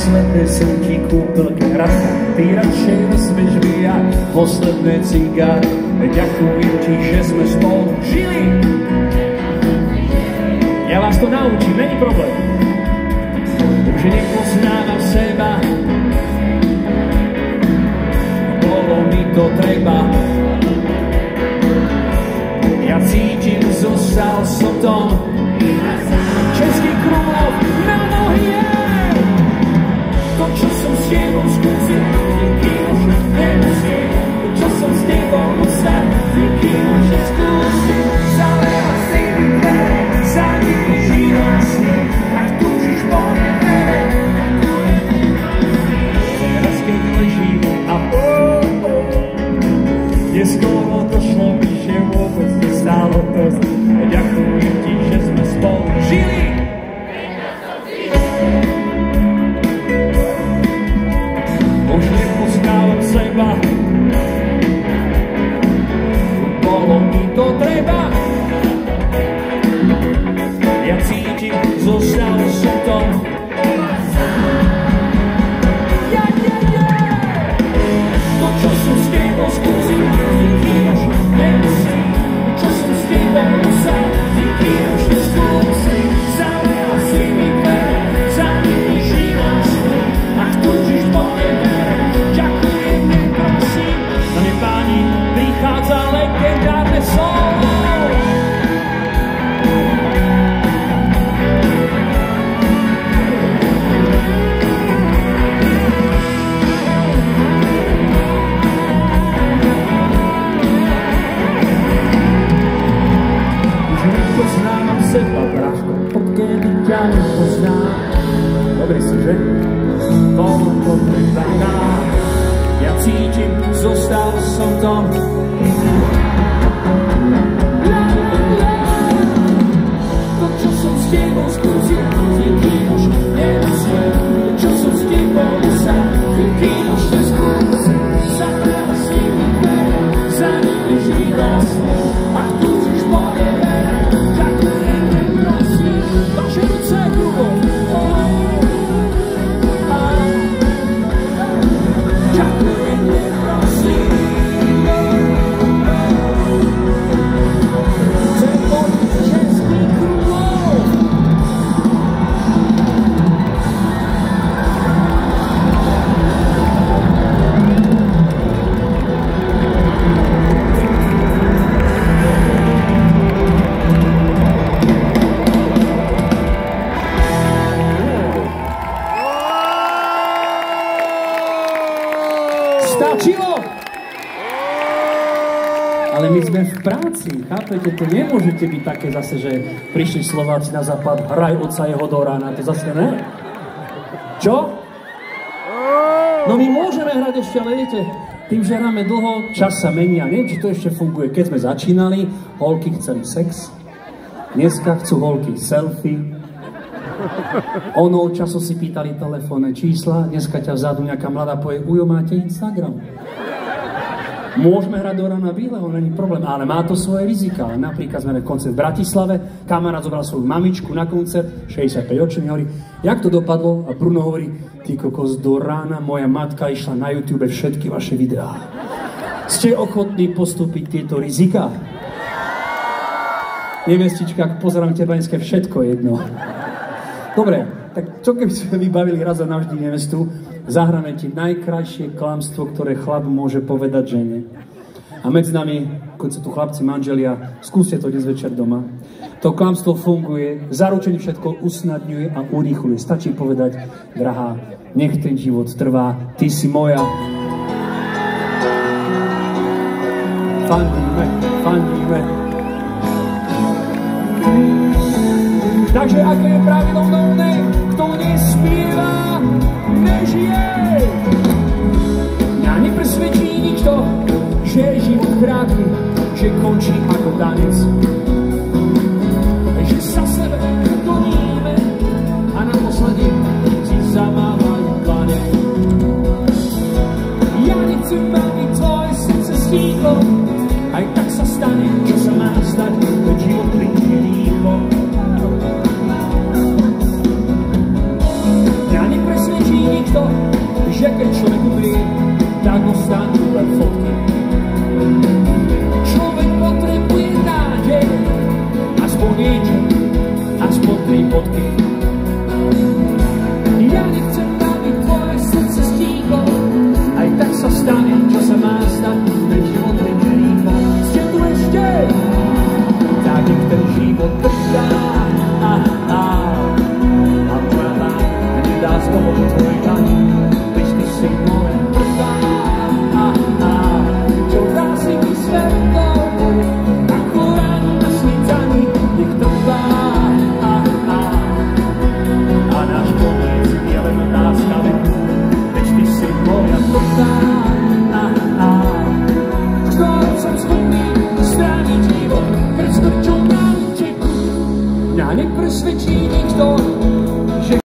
posledné som ti kúpil krátka, ty radšej vezmeš mi ja posledné cigáre. Ďakujem ti, že sme spolu žili. Ja vás to naučím, není problém. Už nepoznávam seba, bolo mi to treba. Ja cítim, zostal som tom. Český Krumlov na nohy je. To, čo som s tebou skúsil, nikdy už nemusím. To, čo som s tebou musel, nikdy už neskúsim. Zalela si mi dvere, za nimi žila si, ak túžiš po nevere. Teraz keď ležím a neskoro došlo mi, že vôbec nestálo dosť. Ďakujem ti, že sme spolu žili. Už nepoznávam seba, bolo mi to treba. Ja cítim, zostal som tom. To, čo som s tebou skúsil, nikdy už nemusím. Čo som s tebou musel, nikdy už neskúsim. Zalela si mi dvere, za nimi žila si, ak túžiš po nevere. Ďakujem, neprosím. Dámy a páni, prichádza legendárne solo. Poznávam seba, bráško, odkedy ťa nepoznám. Dobrý si, že? Bolo to treba. Ja cítim, zostal som tom. To, čo som s tebou skúsil, nikdy už nemusím. Čo som s tebou musel, nikdy už neskúsim. Zaprela si mi dvere, za nimi žila si, ak túžiš po nevere. Vaše ruce kruhom. Ďakujem, neprosím. Chcem boliť Český Krumlov. Stačilo! Ale my sme v práci, chápete? To nemôžete byť také zase, že prišli Slováci na západ, hraj otca jeho do rána, to zase ne? Čo? No my môžeme hrať ešte, ale viete, tým, že hráme dlho, čas sa mení a neviem, či to ešte funguje. Keď sme začínali, holky chceli sex, dneska chcú holky selfie, ono času si pýtali telefónne čísla, dneska ťa vzadu nejaká mladá povie, ujo, máte Instagram? Môžeme hrať do rána bieleho, není problém, ale má to svoje rizika. Napríklad sme na koncert v Bratislave, kamarát zobral svoju mamičku na koncert, 65 ročný, hovorí, jak to dopadlo? A Bruno hovorí, ty kokos, do rána moja matka išla na YouTube všetky vaše videá. Ste ochotní postúpiť tieto rizika? Nevestička, pozerám teba dneska všetko jedno. Dobre, tak čo keby sme vybavili raz a navždy nevestu, zahráme ti najkrajšie klamstvo, ktoré chlap môže povedať žene. A medzi nami, keď sú tu chlapci manželia, skúste to dnes večer doma. To klamstvo funguje, zaručene všetko usnadňuje a urýchľuje. Stačí povedať, drahá, nech ten život trvá, ty si moja. Fandíme, fandíme. Takže aké je pravidlo mnou, kto nespieva, nežije. Mňa nepresvedčí nikto, že je život krátky, že končí ako tanec. Že sa sebe doníme a naposledy si zamávajú plane. Ja nechcem, aby tvoje srdce stíklo, aj tak sa stane, čo sa má stať, veď život plynie rýchlo. Mňa nepresvedčí nič, aspoň 3 bodky. Ja nechcem baviť tvoje srdce stíchlo, aj tak sa stane, čo sa má stať, ten život ide rýchlo. Ste tu ešte, tak nech ten život trvá. A moja dlaň nedá z toho tvojej dlani, veď ty si moja prvá. Čo vrásí mi svetlo, ako ráno na svitaní, nech trvá. A náš koniec je len otázkami, veď ty si moja prvá. Ktorou som schopný strániť život, pred smrťou na úteku. Mňa nepresvedčí nikto,